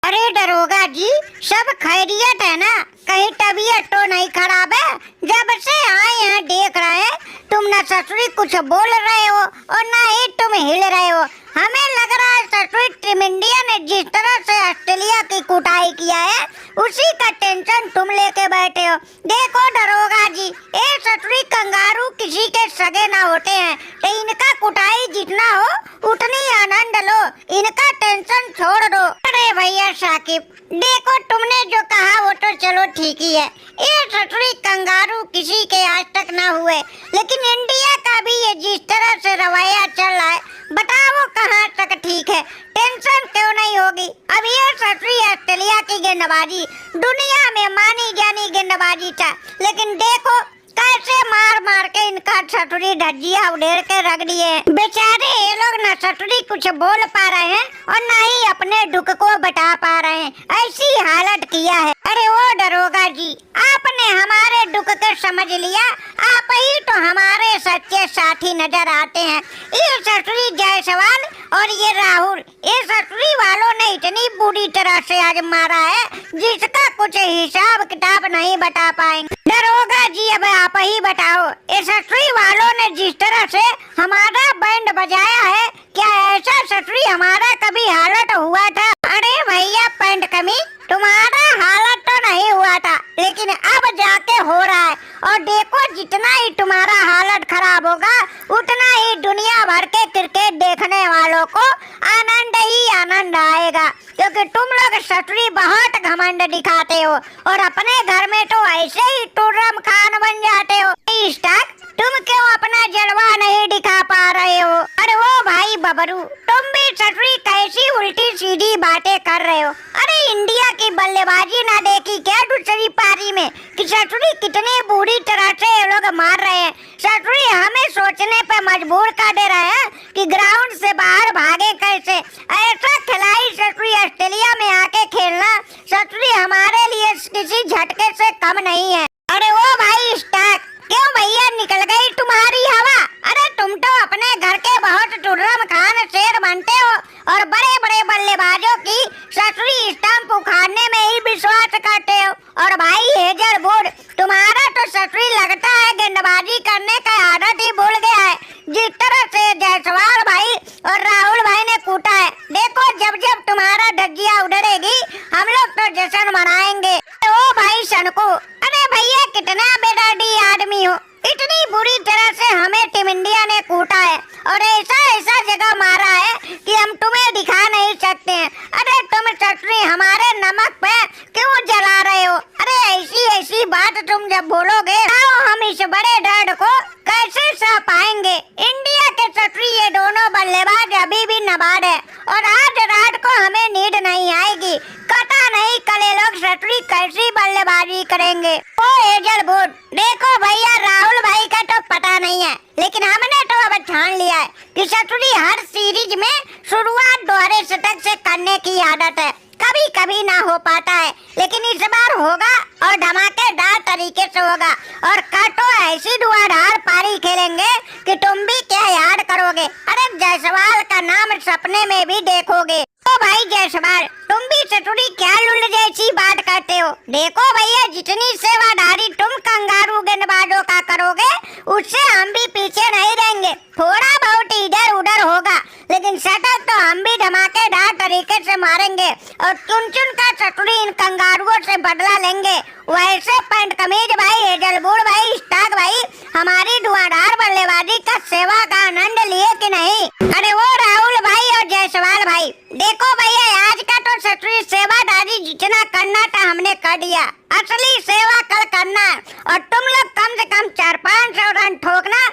अरे दरोगा जी, सब खैरियत है ना? कहीं तबीयत तो नहीं खराब है? जब से आए हैं देख रहे हैं तुम न ससुरी कुछ बोल रहे हो और ना ही तुम हिल रहे हो। हमें लग रहा है ससुरी टीम इंडिया ने जिस तरह से ऑस्ट्रेलिया की कुटाई किया है उसी का टेंशन तुम लेके बैठे हो। देखो दरोगा जी, ये ससुरी कंगारू किसी के सगे ना होते हैं, तो इनका कुटाई जितना हो उतनी आनंद लो, इनका टेंशन छोड़ दो। अरे भैया साकिब, देखो तुमने जो कहा वो तो चलो ठीक ही है, ये ससुरी कंगारू किसी के आज तक ना हुए, लेकिन इंडिया का भी ये जिस तरह से रवैया चल रहा है बताओ कहाँ तक ठीक है? टेंशन क्यों नहीं होगी? अब ये ससुरी ऑस्ट्रेलिया की गेंदबाजी दुनिया में मानी जानी गेंदबाजी था, लेकिन देखो कैसे मार मार के इनका ससुरी धज्जियां उड़ेड़ के रख दिए। बेचारे ये लोग न ससुरी कुछ बोल पा रहे हैं और न ही अपने दुख को बता पा रहे हैं, ऐसी हालत किया है। अरे वो दरोगा जी, आपने हमारे दुख को समझ लिया, आप ही तो हमारे सच्चे साथी नजर आते हैं। ये ससुरी जायसवाल और ये राहुल, ये ससुरी वालों ने इतनी बुरी तरह से आज मारा है जिसका कुछ हिसाब किताब नहीं बता पाएंगे। दरोगा जी, अब आप ही बताओ, ये ससुरी वालों ने जिस तरह से हमारा बैंड बजाया है, क्या ऐसा ससुरी हमारा कभी हालत हुआ था? अरे भैया पैंट कमी, तुम्हारा हालत तो नहीं हुआ था, लेकिन अब जाके हो रहा है। और देखो जितना ही तुम्हारा हालत खराब होगा उतना ही दुनिया भर के क्रिकेट देखने वालों को आनंद ही आनंद आएगा, क्योंकि तुम लोग ससुरी बहुत घमंड दिखाते हो और अपने घर में तो ऐसे ही तुर्रम खान बन जाते हो। स्टाक, तुम क्यों अपना जलवा नहीं दिखा पा रहे हो? अरे वो भाई बबरू, तुम भी ससुरी कैसी उल्टी सीधी बातें कर रहे हो? अरे इंडिया की बल्लेबाजी ना देखी क्या दूसरी पारी में कि ससुरी कितनी बुरी तरह से ये लोग मार रहे हैं? ससुरी हमें सोचने पे मजबूर कर दे रहे हैं कि ग्राउंड से बाहर भागे कैसे। ऐसा खिलाई ससुरी ऑस्ट्रेलिया में आके खेलना ससुरी हमारे लिए किसी झटके से कम नहीं है। अरे वो भाई स्टाक, क्यों भैया निकल गई तुम्हारी हवा? अरे तुम तो अपने घर के बहुत तुर्रम खान शेर बनते हो और बड़े बड़े बल्लेबाजों की ससुरी स्टंप उखाड़ने में ही विश्वास करते हो। और भाई हेजलवुड, तुम्हारा तो ससुरी लगता है गेंदबाजी करने का आदत ही भूल गया है, जिस तरह से जायसवाल भाई और राहुल भाई ने कूटा है। देखो जब जब तुम्हारा धज्जियां उड़ेगी हम लोग तो जश्न मनाएंगे। ओ भाई सनको, अरे भैया कितना बेदर्दी आदमी हो, इतनी बुरी तरह से हमें टीम इंडिया ने कूटा है और ऐसा ऐसा जगह मारा है कि हम तुम्हें दिखा नहीं सकते हैं। अरे तुम ससुरी हमारे नमक पे क्यों जला रहे हो? अरे ऐसी ऐसी बात तुम जब बोलोगे तो हम इस बड़े दर्द को कैसे सह पाएंगे? इंडिया के ससुरी ये दोनों बल्लेबाज अभी भी नाबाद है और आज रात को हमें नींद नहीं आएगी। पता नहीं कल ये लोग ससुरी कैसी बल्लेबाजी करेंगे। ओ हेजलवुड, देखो भैया राहुल भाई का तो पता नहीं है, लेकिन हमने तो अब ठान लिया है कि ससुरी हर सीरीज में शुरुआत दोहरे शतक से करने की आदत है। कभी कभी ना हो पाता है, लेकिन इस बार होगा और धमाकेदार तरीके से होगा। और काटो ऐसी धुआंधार पारी खेलेंगे कि तुम भी क्या याद करोगे। अरे जायसवाल का नाम सपने में भी देखोगे। तो भाई जायसवाल, तुम भी ससुरी क्या लुल्ल जैसी बात करते हो? देखो भैया, जितनी सेवादारी तुम कंगारू गेंदबाजों का करोगे उससे हम भी पीछे नहीं रहेंगे। थोड़ा बहुत इधर उधर होगा, लेकिन शतक तो हम भी धमाकेदार तरीके से मारेंगे और चुन चुन का ससुरी इन कंगारुओं से बदला लेंगे। वैसे पैंट कमीज भाई, हेजलवुड भाई, स्टाक भाई, हमारी धुआंधार बल्लेबाजी का सेवा का आनंद लिए कि नहीं? अरे वो राहुल भाई और जायसवाल भाई, देखो भैया आज का तो ससुरी सेवादारी जितना करना था हमने कर दिया, असली सेवा कल करना है। और तुम लोग कम से कम 400-500 रन ठोकना